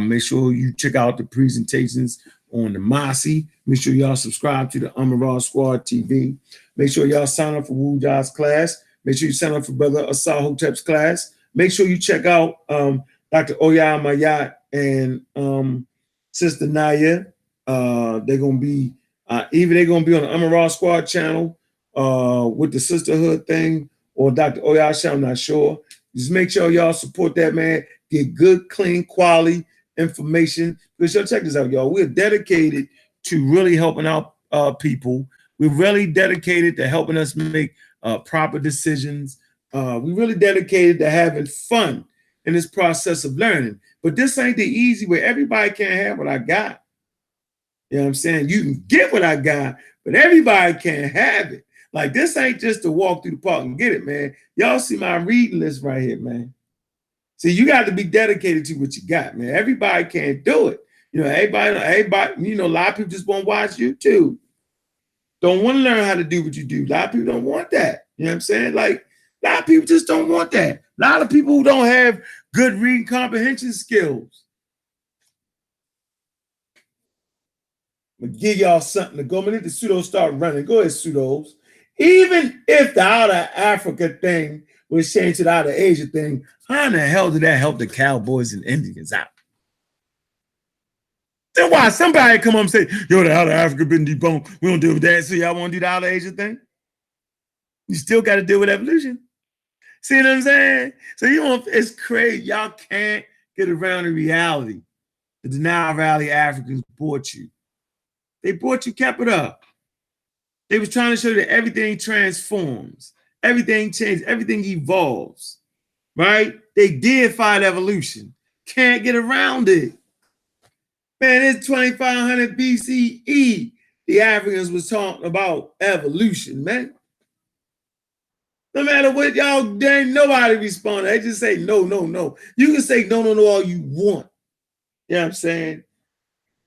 Make sure you check out the presentations on the Mossy. Make sure y'all subscribe to the Amaral Squad TV. Make sure y'all sign up for Wu Ja's class. Make sure you sign up for Brother Asal Hotep's class. Make sure you check out Dr. Oya Mayat and Sister Naya. They're gonna be either they're gonna be on the Amaral Squad channel with the sisterhood thing, or Dr. Oya, I'm not sure. Just make sure y'all support that man. Get good, clean, quality information. Because y'all check this out, y'all. We're dedicated to really helping out people. We're really dedicated to helping us make proper decisions. We're really dedicated to having fun in this process of learning. But this ain't the easy way. Everybody can't have what I got. You know what I'm saying? You can get what I got, but everybody can't have it. Like, this ain't just to walk through the park and get it, man. Y'all see my reading list right here, man. See, you got to be dedicated to what you got, man. Everybody can't do it. You know, everybody, you know, a lot of people just want to watch YouTube. Don't want to learn how to do what you do. A lot of people don't want that. You know what I'm saying? Like, a lot of people just don't want that. A lot of people who don't have good reading comprehension skills. I'm gonna give y'all something to go. I'm gonna let the pseudo start running. Go ahead, pseudos. Even if the outer Africa thing was changed to the outer Asia thing, how in the hell did that help the Cowboys and Indians out? Then why somebody come up and say, yo, the outer Africa been debunked. We don't deal with that. So y'all want to do the outer Asia thing? You still got to deal with evolution. See what I'm saying? So it's crazy. Y'all can't get around the reality. The Denial Valley Africans bought you. They bought you, kept it up. They was trying to show you that everything transforms, everything changes, everything evolves, right? They deified evolution. Can't get around it. Man, it's 2500 BCE. The Africans was talking about evolution, man. No matter what y'all, there ain't nobody responded. They just say no, no, no. You can say no, no, no all you want. You know what I'm saying?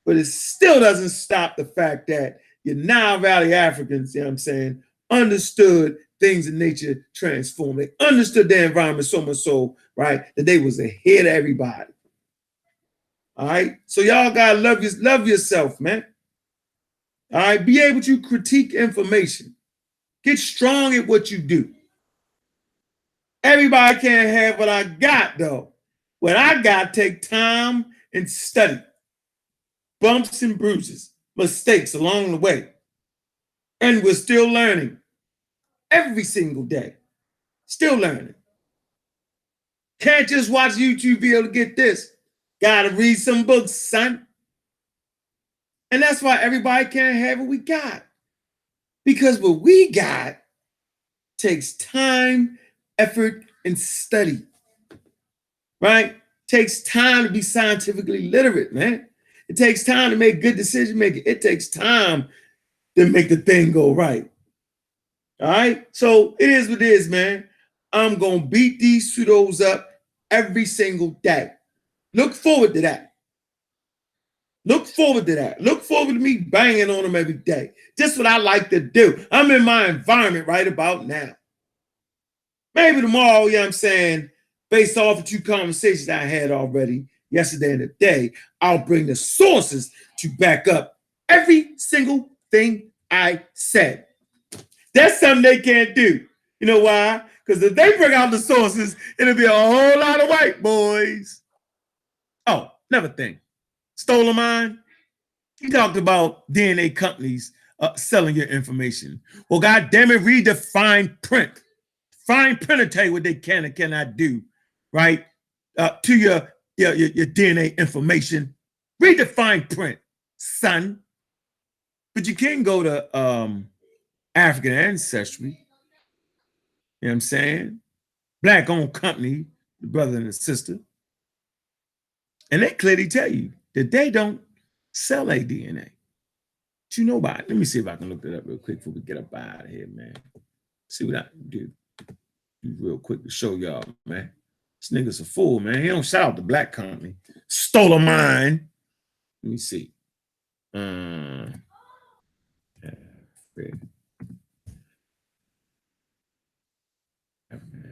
But it still doesn't stop the fact that your Nile Valley Africans, you know what I'm saying, understood things in nature transform. They understood their environment so much so, right, that they was ahead of everybody. All right? So y'all gotta love yourself, man. All right? Be able to critique information. Get strong at what you do. Everybody can't have what I got, though. What I got take time and study. Bumps and bruises, mistakes along the way. And we're still learning every single day. Still learning. Can't just watch YouTube video to get this. Gotta read some books, son. And that's why everybody can't have what we got. Because what we got takes time, effort, and study. Right? Takes time to be scientifically literate, man. It takes time to make good decision making. It takes time to make the thing go right. All right? So it is what it is, man. I'm going to beat these pseudos up every single day. Look forward to that. Look forward to that. Look forward to me banging on them every day. Just what I like to do. I'm in my environment right about now. Maybe tomorrow, you know what I'm saying, based off of 2 conversations I had already yesterday and today, I'll bring the sources to back up every single thing I said. That's something they can't do. You know why? Because if they bring out the sources, it'll be a whole lot of white boys. Oh, another thing. Stolar A Mind. He talked about DNA companies selling your information. Well, God damn it, read the fine print. Fine print will tell you what they can and cannot do, right? To your DNA information. Read the fine print, son. But you can go to African Ancestry. You know what I'm saying? Black-owned company, the brother and the sister. And they clearly tell you that they don't sell a DNA. But you know about it. Let me see if I can look that up real quick before we get up out of here, man. See what I can do real quick to show y'all, man. This nigga's a fool, man. He don't shout out the black company. Stolar A Mind. Let me see.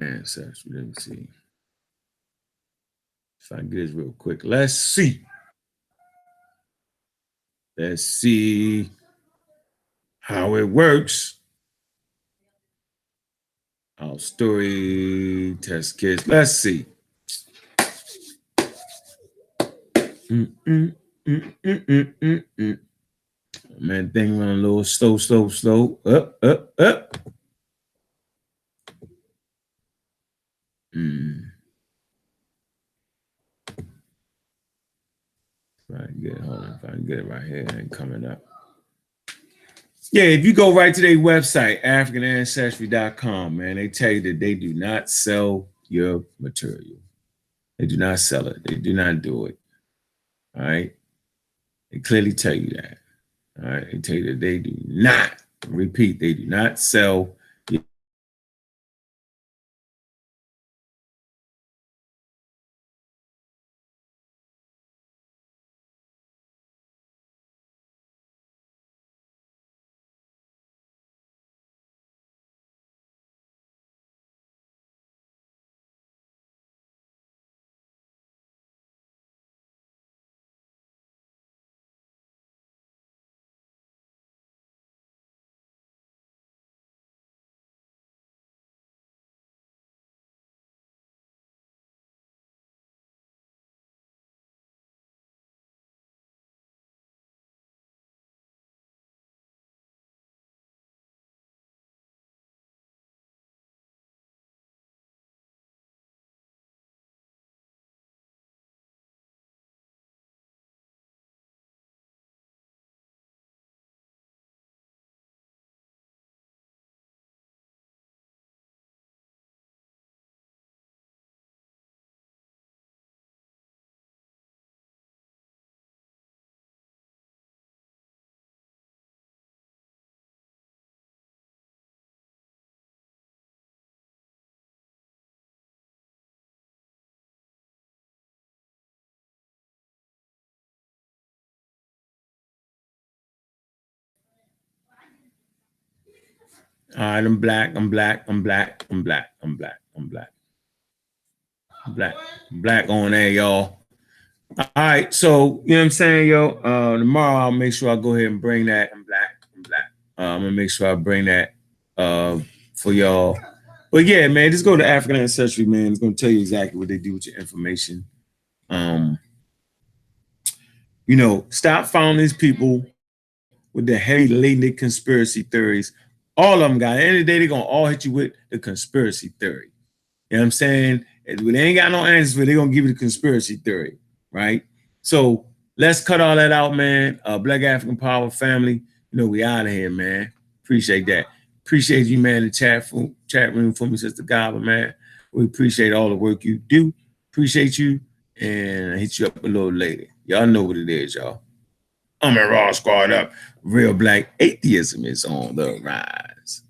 Ancestry. Let me see. If I can get this real quick. Let's see. Let's see how it works. Our story test kits. Let's see. Man, thing run a little slow. Up. If I can get it, hold on. If I can get it right here, it ain't coming up. Yeah, if you go right to their website, AfricanAncestry.com, man, they tell you that they do not sell your material. They do not sell it. They do not do it. All right. They clearly tell you that. All right. They tell you that they do not, repeat, they do not sell your all right, I'm black on there, y'all. All right, so you know what I'm saying, yo. Tomorrow I'll make sure I go ahead and bring that. I'm black. I'm gonna make sure I bring that for y'all. But yeah, man, just go to African Ancestry, man. It's gonna tell you exactly what they do with your information. You know, stop following these people with the heavy laden conspiracy theories. All of them, guys. At the end of the day, they're gonna all hit you with the conspiracy theory. You know what I'm saying? When they ain't got no answers for it, they're gonna give you the conspiracy theory, right? So let's cut all that out, man. Black African Power family, you know, we out of here, man. Appreciate that. Appreciate you, man, the chat room for me, Sister Gaba, man. We appreciate all the work you do. Appreciate you, and I hit you up a little later. Y'all know what it is, y'all. I'm a Raw Squad Up. Real black atheism is on the rise.